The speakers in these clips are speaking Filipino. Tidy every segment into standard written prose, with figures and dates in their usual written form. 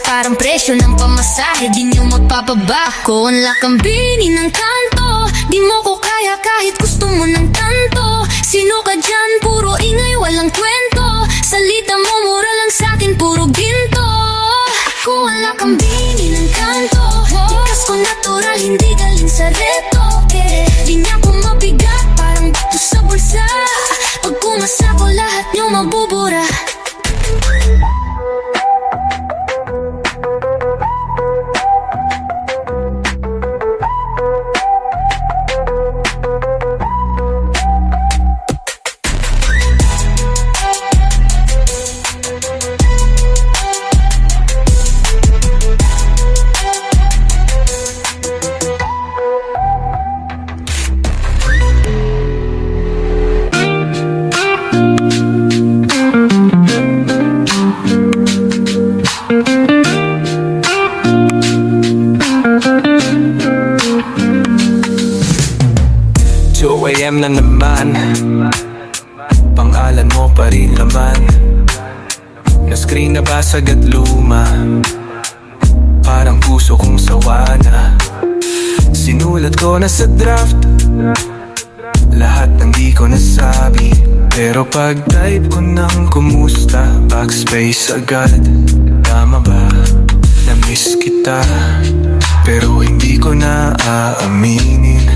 parang presyo ng pamasahe, di nyo mapapabako. Ang lakambini ng kanto, di mo ko kaya kahit gusto mo ng tanto. Sino ka dyan? Puro ingay, walang kwento. Salita mo, mura lang sa'kin, puro ginto. Ako ang lakambini ng kanto, tikas ko natural, hindi galing sa reto. Linya ko mabigat, parang bato sa bulsa. Pag pumasa ko, lahat nyo mabubura. AM na naman, pangalan mo pa rin laman. Na-screen na basag at luma, parang puso kong sawa na. Sinulat ko na sa draft lahat ng di ko nasabi, pero pag-type ko ng kumusta, backspace agad. Tama ba? Na-miss kita, pero hindi ko na aaminin.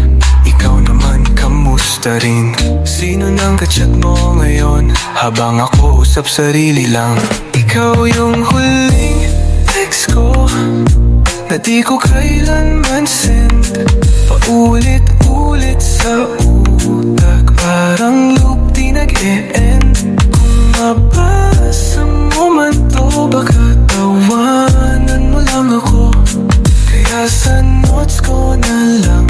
Ikaw naman, kamusta rin? Sino nang kachat mo ngayon? Habang ako usap sarili lang. Ikaw yung huling text ko na di ko kailanman send. Paulit-ulit sa utak, parang loop di nag-e-end. Kung mabasa mo man to, baka tawanan mo lang ako. Kaya sa notes ko na lang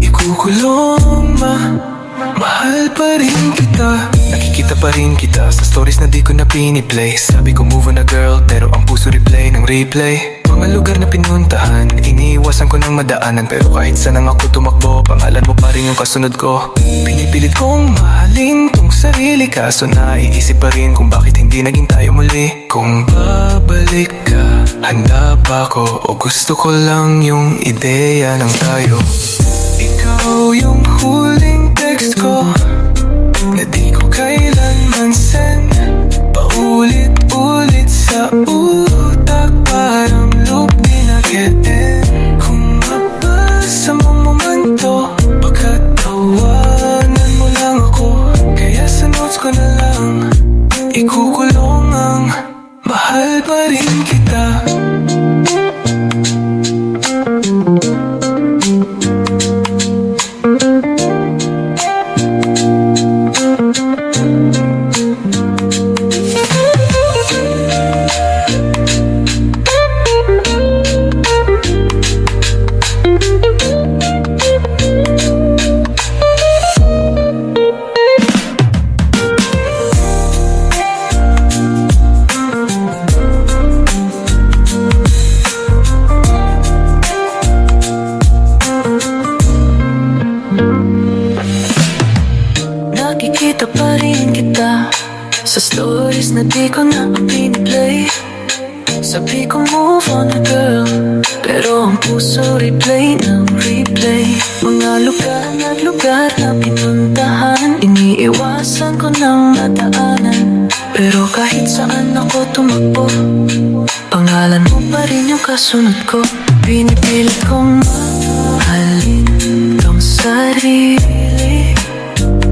ikukulong mahal pa rin kita. Nakikita pa rin kita sa stories na di ko na piniplay. Sabi ko move on na girl, pero ang puso replay ng replay. Mga lugar na pinuntahan, iniiwasan ko ng madaanan. Pero kahit saan ang ako tumakbo, pangalan mo pa rin yung kasunod ko. Pinipilit kong mahalin tong sarili, kaso naiisip pa rin kung bakit hindi naging tayo muli. Kung babalik ka, handa pa ko, o gusto ko lang yung ideya ng tayo. Ikaw yung huling text ko na di ko kailanman send. Paulit-ulit sa utak, parang loop di nag-e-end. Kung mabasa mo man to, baka tawanan mo lang ako. Kaya sa notes ko na lang ikukulong ang mahal pa rin kita. Nakikita pa rin kita sa stories na di ko na piniplay. Sabi ko move on na girl, pero ang puso replay ng replay. Mga lugar na pinuntahan, iniiwasan ko ng madaanan. Pero kahit saan ako tumakbo, pangalan mo pa rin yung kasunod ko. Pinipilit kong mahalin tong sarili,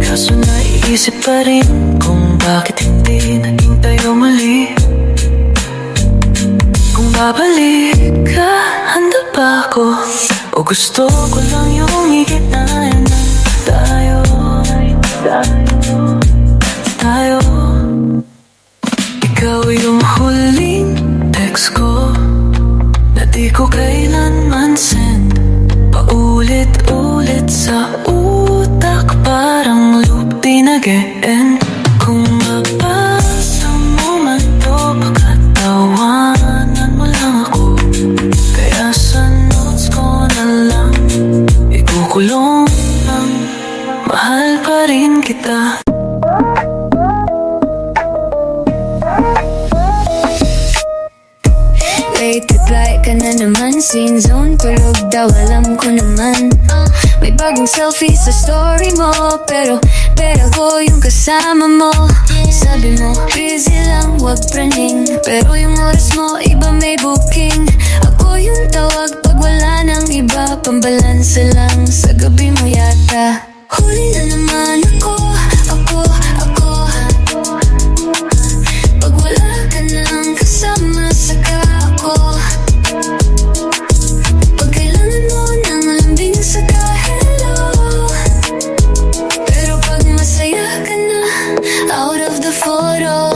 kaso naiisip pa rin kung bakit hindi naging tayo muli. Kung babalik ka, handa ba ako, o gusto ko lang yung higit-nayan na tayo. Ikaw yung huling text ko na di ko kailanman send. Paulit-ulit sa utak, parang loop di nag-e-end. Kung mabasa mo man to, baka tawanan mo lang ako. Kaya sa notes ko na lang ikukulong lang, mahal pa rin kita. late reply ka na naman. Scene zone, tulog daw, alam ko naman. May bagong selfie sa story mo, pero ako yung kasama mo. Sabi mo, busy lang, wag praning, pero yung oras mo, iba may booking. Ako yung tawag pag wala nang iba, pambalansa lang sa gabi mo yata. Huli na naman ako. Pag wala ka nang kasama, saka ako. Pag kailangan mo ng lambing, saka hello. Pero pag masaya ka na, out of the photo.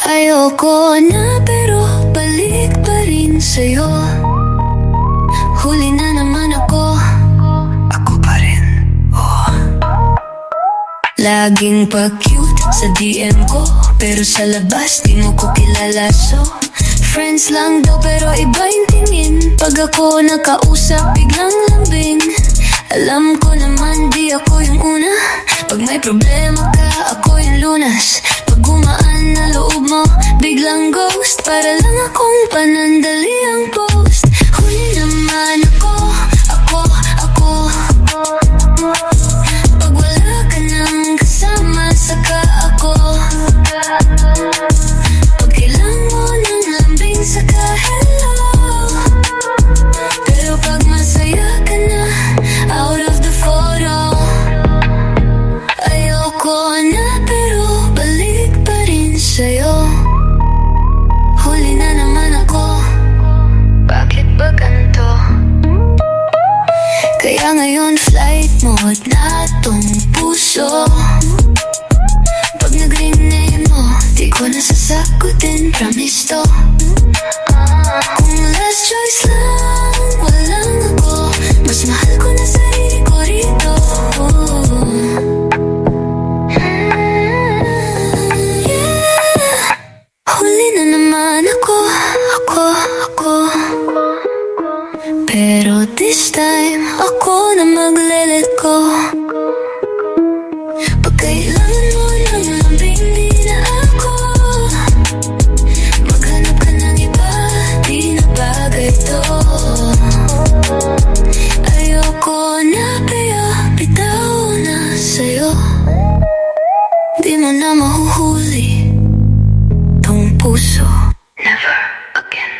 Ayoko na pero balik pa rin sa'yo. Huli na naman ako. Ako pa rin, oh. Laging pa-cute sa DM ko, pero sa labas di mo ko kilala. So, friends lang daw pero iba yung tingin. Pag ako nakausap, biglang lambing. Alam ko naman di ako yung una. Pag may problema ka, ako yung lunas. Pag gumaan na loob mo, biglang ghost. Para lang akong panandaliang post. Huli naman ako. Pag wala ka nang kasama, saka ako. Pag kailangan mo ng lambing, saka hello. Pero pag masaya ka na, out of the photo. Ayoko na pero balik pa rin sa'yo. Huli na naman ako. Bakit ba ganito? Kaya ngayon flight mode na tong puso. Pag nag-ring name mo, di ko nasasagutin, promise to. Kung last choice lang, walang ako. Mas mahal ko na sarili ko rito. Yeah. Huli na naman ako. Pero this time, ako na magle-let go. Pag kailangan mo ng lambing, di na ako. Maghanap ka ng iba, di na bagay to. Ayoko na kaya bitaw na sa'yo. Di mo na mahuhuli tong puso. Never again.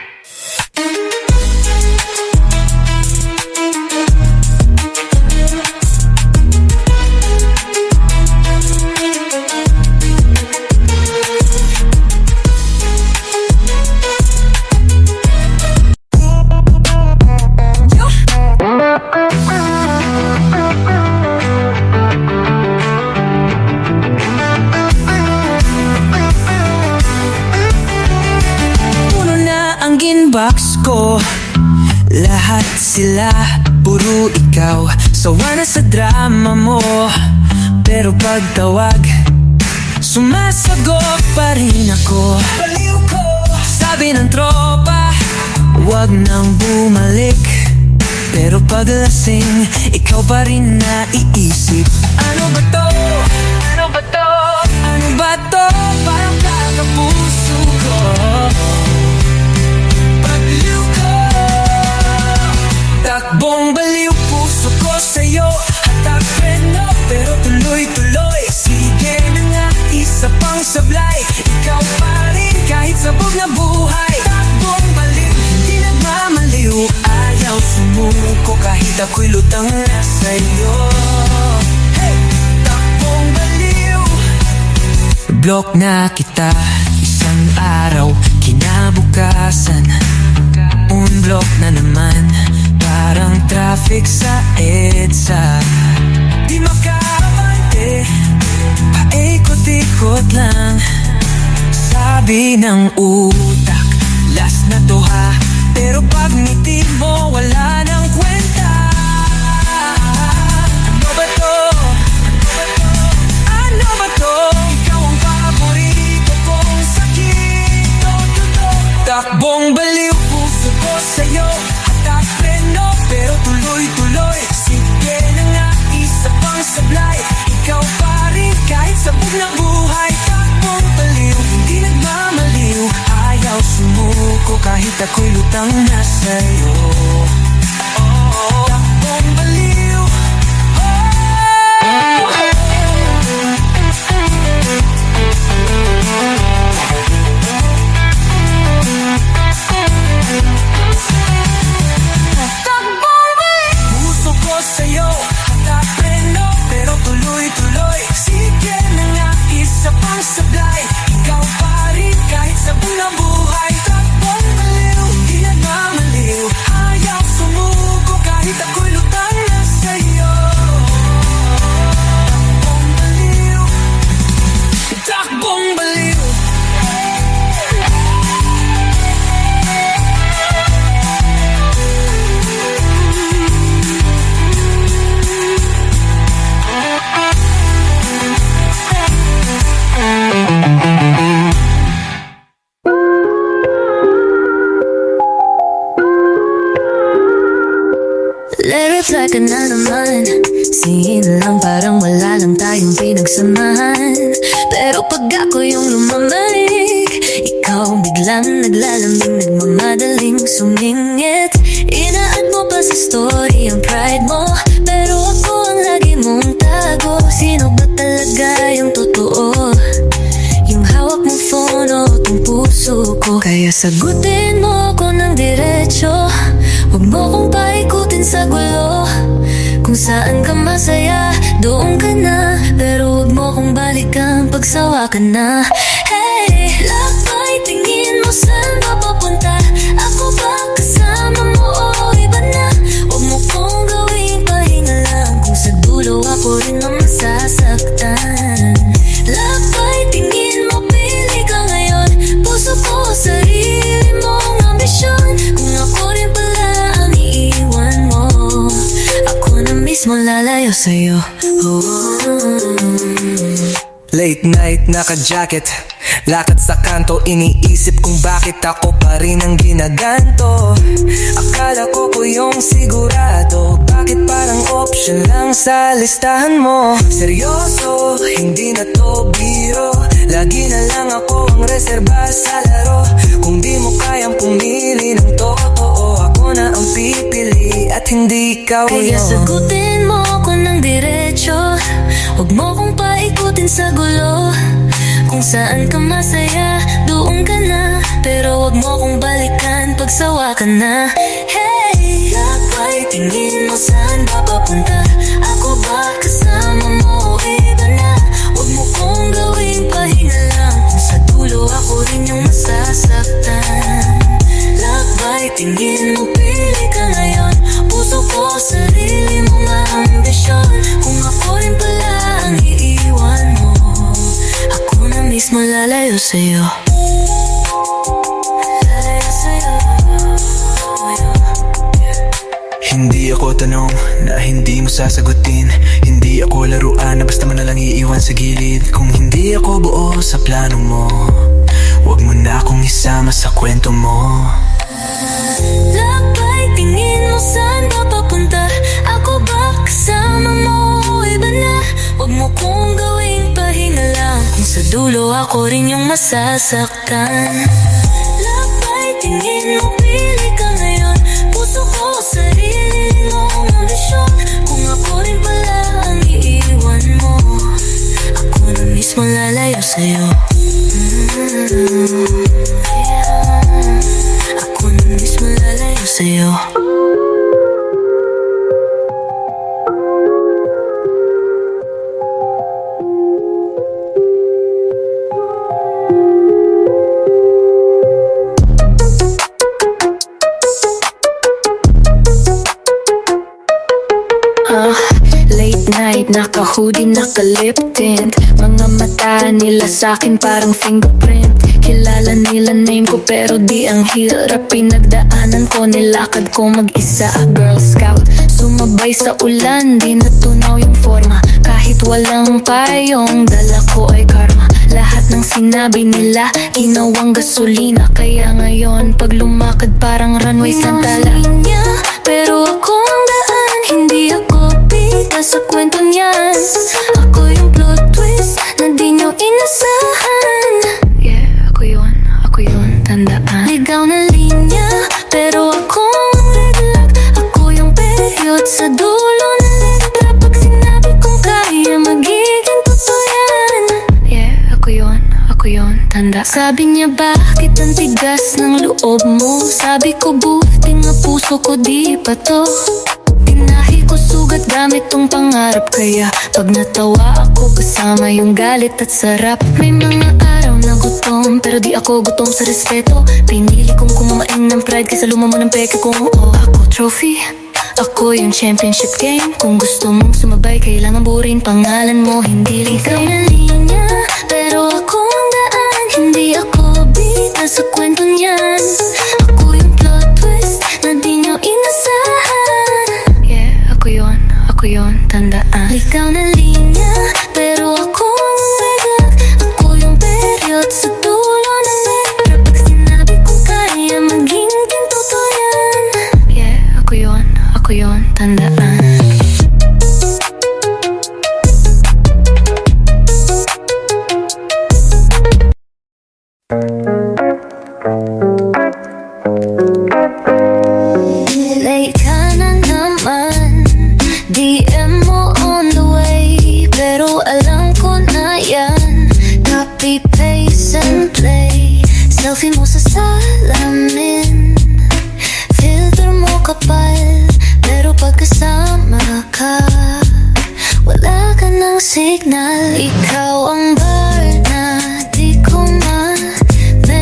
Inbox ko, lahat sila puro ikaw. Sawa na sa drama mo, pero pag tawag, sumasagot pa rin ako. Baliw ko, sabi ng tropa, wag nang bumalik. Pero pag lasing, ikaw pa rin naiisip. Ano ba to? Ano ba to? Ano ba to? Parang kakapuso ko. Takbong baliw puso ko sa'yo. Hatak preno pero tuloy-tuloy. Sige na nga, isa pang sablay. Ikaw pa rin kahit sabog na buhay. Takbong baliw, hindi nagmamaliw. Ayaw sumuko kahit ako'y lutang na sa'yo. Hey! Takbong baliw. Block na kita isang araw, kinabukasan unblock na naman. Parang traffic sa EDSA. Di makabante, paikot-ikot lang. Sabi ng utak, last na to ha. Pero pag ngiti mo, wala nang kwenta. Ano ba to? Ano ba to? Ikaw ang paborito kong sakit. Takbong baliw puso ko sa'yo. Hatak preno pero tuloy-tuloy. Sige na nga, isa pang sablay. Ikaw pa rin kahit sabog ng buhay. Takbong baliw, hindi nagmamaliw. Ayaw sumuko reply ka na naman. Singin lang parang wala lang tayong pinagsamahan. Pero pag ako yung lumamig, ikaw biglang naglalamig, nagmamadaling sumingit. Ina-add mo pa sa story ang pride mo, pero ako ang lagi mong tago. Sino ba talaga yung totoo? Yung hawak mong phone o itong puso ko? Kaya sagutin mo ako ng diretso, huwag mo kong paikutin sa gulo. Kung saan ka masaya, doon ka na. Pero huwag mo kong balikan pag sawa ka na. Hey, lakbay, tingin mo saan ba papunta? Ako ba kasama mo o iba na? Huwag mo kong gawing pahinga lang, kung sa dulo ako rin ang masasaktan. Lakbay, tingin mo pili ka ngayon, puso ko sarili mong ambisyon. Kung ako rin pala ang iiwan mo, ako na mismo lalayo sa'yo. Late night, naka-jacket, lakad sa kanto, iniisip kung bakit ako pa rin ang ginaganto. Akala ko yung sigurado, bakit parang option lang sa listahan mo? Seryoso, hindi na to biro, lagi na lang ako ang reserba sa laro. Kung di mo kayang pumili ng totoo, ako na ang pipili at hindi ikaw yun. Kaya sagutin mo ako ng diretso, huwag mo kong paikutin sa gulo. Kung saan ka masaya, doon ka na. Pero huwag mo kong balikan pag sawa ka na. Hey, lakbay, tingin mo saan ba papunta? Ako ba kasama mo o iba na? Huwag mo kong gawing pahinga lang, kung sa dulo ako rin yung masasaktan. Lakbay, tingin mo pili ka ngayon, puso ko sarili mong ambisyon. Kung ako rin pala ang iiwan mo, ako na mismo lalayo sa'yo. Lalayo sa'yo. Hindi ako tanong na hindi mo sasagutin, hindi ako laruan na basta mo nalang iiwan sa gilid. Kung hindi ako buo sa plano mo, huwag mo na akong isama sa kwento mo. Lakbay, tingin mo saan ba papunta? Ako ba kasama mo o iba na? Huwag mo kong gawing pahinga lang, kung sa dulo ako rin yung masasaktan. Lakbay, tingin mo pili ka ngayon, puso ko sarili mong ambisyon. Kung ako rin pala ang iiwan mo, ako na mismo lalayo sa'yo. Ako na mismo lalayo sa'yo. Late night, naka-hoodie, naka-lip tint. Mga mata nila sa'kin parang fingerprint. Kilala nila name ko pero di ang hirap. Pinagdaanan ko, nilakad ko mag-isa, Girl Scout. Sumabay sa ulan, di natunaw yung forma. Kahit walang payong, dala ko ay karma. Lahat ng sinabi nila, ginawang gasolina. Kaya ngayon, pag lumakad parang runway Santala. Pero ako ang daan, hindi ako bida sa kwento niyan. Ako yung plot twist na di nyo inasahan. Yeah, ako yun, tandaan. Ligaw na linya, pero ako ang red light. Ako yung period sa dulo na letra. Pag sinabi kong kaya, magiging totoo yan. Yeah, ako yun, tandaan. Sabi niya, bakit ang tigas ng loob mo? Sabi ko, buti nga puso ko, di pa to. Tinahi ko sugat gamit tong pangarap. Kaya pag natawa ako, kasama yung galit at sarap. May mga araw na gutom, pero di ako gutom sa respeto. Pinili kong kumain ng pride kaysa lumamo ng peke kung oo. Ako trophy, ako yung championship game. Kung gusto mong sumabay, kailangan burin pangalan mo, hindi lang ikaw na linya. Pero ako ang daan, hindi ako bida sa kwento niyan. Ako yung plot twist na di nyo inasahan. Yeah, ako yun, tandaan. Ikaw na linya, pero ako ang regular. Ako yung period sa dulo ng letra. Pag sinabi kong kaya, maging totoo yan. Yeah, ako yun, tandaan. salamin. Filter mo kapal, pero pagkasama ka, wala ka ng signal. Ikaw ang bar na di ko ma-memorize.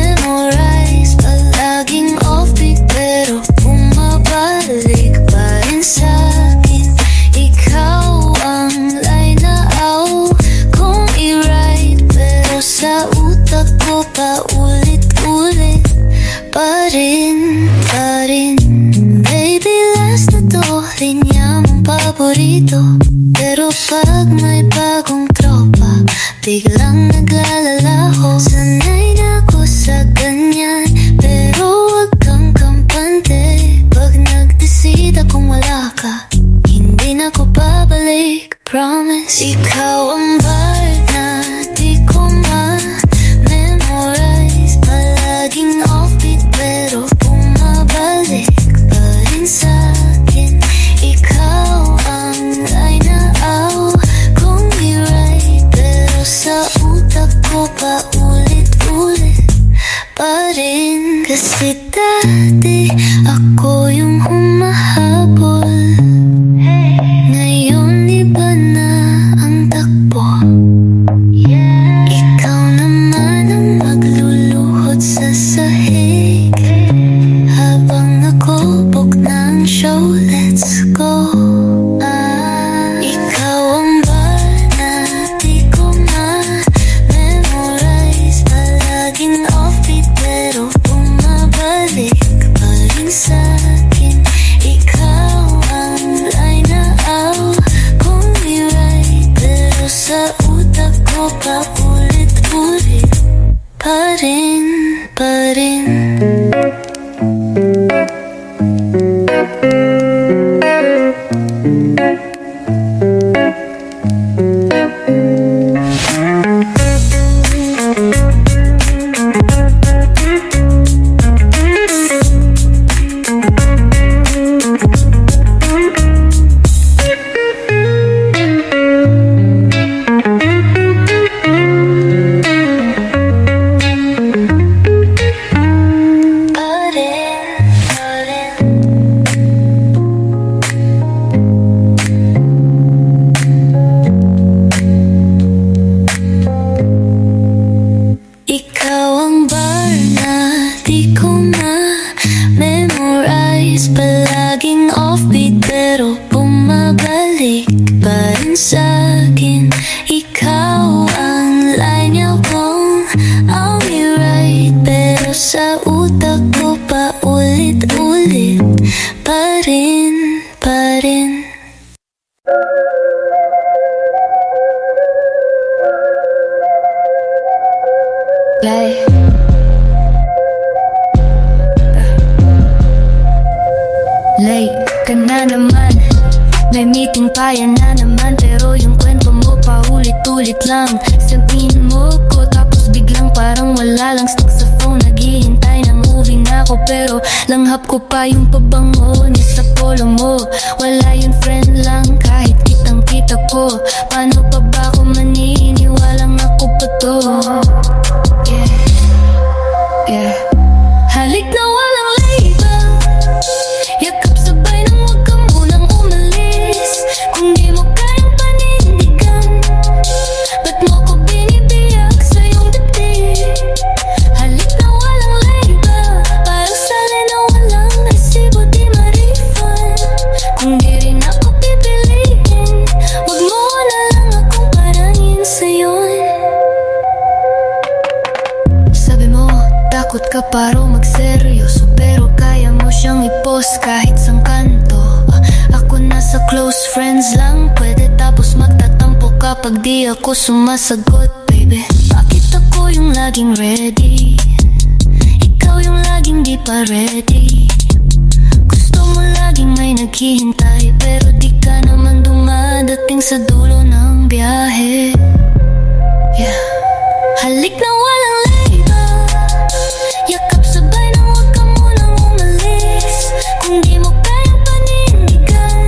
Palaging offbeat pero bumabalik pa rin sa'kin. Ikaw ang line na kung i-write, pero sa utak ko paulit-ulit pa rin. Baby, last na to, linya mong paborito. Pero pag may bagong tropa, biglang naglalalaho. Sanay na ako sa ganyan, pero wag kang kampante. Pag nagdesida kung wala ka, hindi na ko babalik, promise. Ikaw ang bar na di ko ma-memorize. Palaging offbeat pero bumabalik pa rin sa'kin. Ikaw ang line na kung i-write, pero sa utak ko paulit-ulit pa rin. Kasi dati ako yung humahabol, ngayon iba na ang takbo. Ikaw naman ang magluluhod sa sahig, habang ako book ng show. Let's go. Ikaw ang bar na di ko ma-memorize. Palaging offbeat pero bumabalik pa rin sa'kin. Ikaw ang line na kung i-write, pero sa utak ko paulit-ulit pa rin. Ikaw ang bar na di ko ma-memorize. Palaging offbeat pero bumabalik pa rin sa'kin. Ikaw ang line niya kung I'll be right, pero sa utak ko paulit-ulit pa rin. Late ka na naman, may meeting pa yan na naman, pero yung kwento mo paulit-ulit lang. Sabihin mo ko tapos biglang parang wala lang. Stuck sa phone, naghihintay ng movie na ako, pero langhap ko pa yung pabango ni sa polo mo. Wala yung friend lang kahit kitang-kita ko. Paano pa ba ako maniniwalang ako pa to? Yeah. Halik na walang label, yakap sabay nang wag ka munang umalis. Kung di mo kayang panindigan, ba't mo ko binibiyak sa iyong dibdib? Halik na walang label, parang sali na walang resibo, di ma-refund. Kung di rin ako pipiliin, wag mo na lang akong parangin sa'yon. Sabi mo, takot ka paro magseryoso, pero kaya mo siyang i-post kahit sang kanto. Ako nasa close friends lang pwede, tapos magtatampo kapag di ako sumasagot. Baby, bakit ako yung laging ready? Ikaw yung laging di pa ready. Gusto mo laging may naghihintay, pero di ka naman dumadating sa dulo ng biyahe. Yeah. Halik na walang label, yakap sabay nang wag ka munang umalis. Kung di mo kayang panindigan,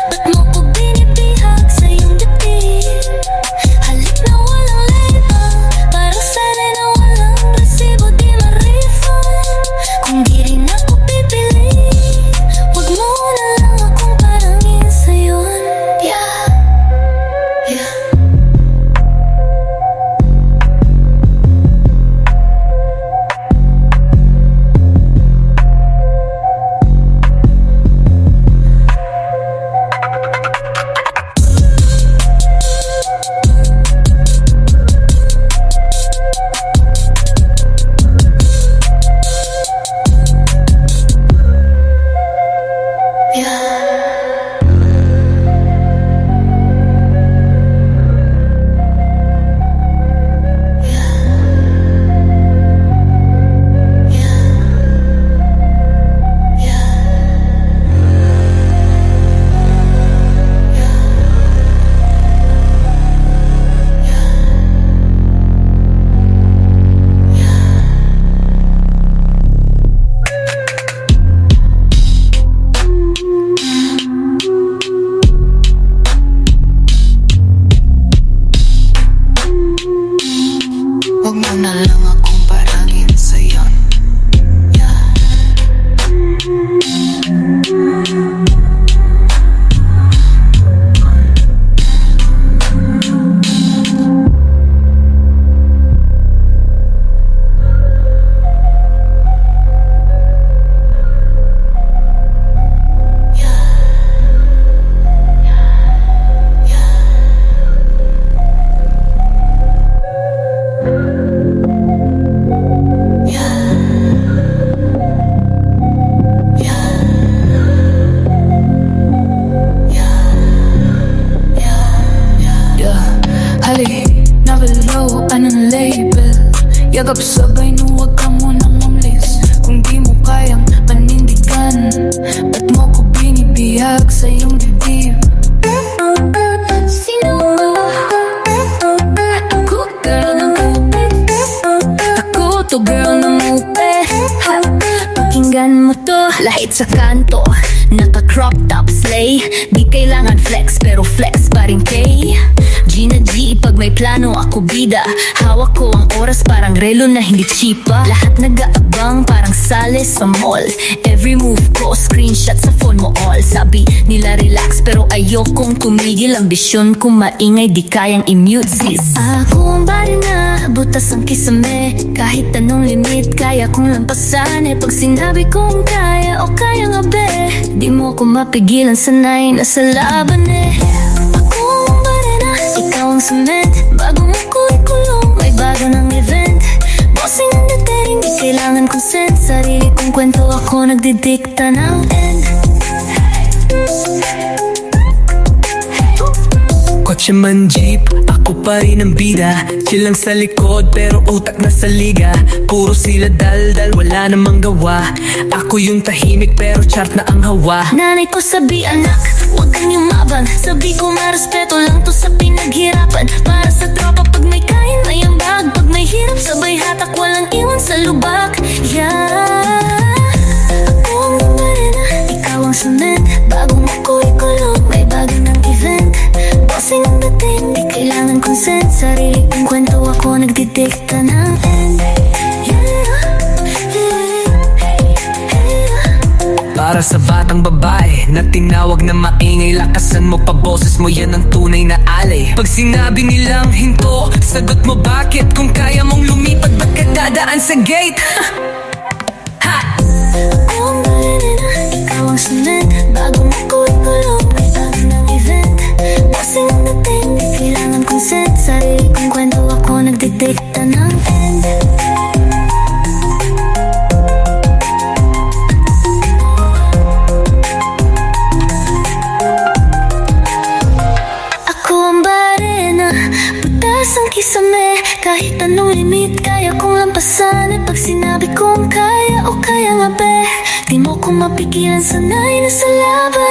ba't mo ko binibihag sa iyong dibdib? Halik na walang label, parang sali na walang resibo, di ma-refund. yakap sabay no wag ka munang mamlis. Kung di mo kayang panindigan, ba't mo ko binibihag sa iyong dibdib? Sino ba? Ako girl ng upe. Ako to girl ng upe. Pakinggan mo to, lahit sa kanto. Naka-crop top slay. Di kailangan flex pero flex pa rin pay. G na G pag may plano ako bida. Hawak ko ang oras parang relo na hindi chipa. Lahat nag-aabang parang sales sa mall. Every move ko screenshot sa phone mo all. Sabi nila relax pero ayokong tumigil. Ambisyon ko maingay di kayang i-mute sis. Ako ang bari na butas ang kisame. Kahit anong limit kaya kong lampasan. Pag sinabi kong kaya o kaya nga be, di mo ko mapigilan, sanay na sa laban Ako ang barena, ikaw ang cement. Bago mo ko ikulong, may bago ng event. Bossing ang dating, di kailangan consent. Sarili kong kwento, ako nagdidikta ng end. Kotse man jeep, ako pa rin ang bida. Chill lang sa likod pero utak na sa liga. Puro sila daldal, wala namang gawa. Ako yung tahimik pero chart na ang hawa. Nanay ko sabi anak, huwag kang yumaban. Sabi ko marespeto lang to sa pinaghirapan. Para sa tropa pag may kain may ambag. Pag may hirap sabay hatak, walang iwan sa lubak. Yeah. Ako ang bumarena, ikaw ang cement. Bago mo ko ikulong, may bago ng event. Bossing ang dating, di kailangan consent. Sarili kong kwento, ako nagdidikta ng end. Para sa batang babae na tinawag na maingay, lakasan mo pa boses mo, yan ang tunay na alay. Pag sinabi nilang hinto, sagot mo bakit? Kung kaya mong lumipat, ba't ka dadaan sa gate? Ha! Ako ang balena, ikaw ang cement. Bago mo ko ikulong, may bago ng event. Bossing ang dating, di kailangan consent. Sarili kong kwento, ako nagdidikta ng end. Ako ang barena, butas ang kisame. Kahit anong limit, kaya kong lampasan. Pag sinabi kong kaya o kaya nga be, di mo ko mapigilan, sanay na sa laban.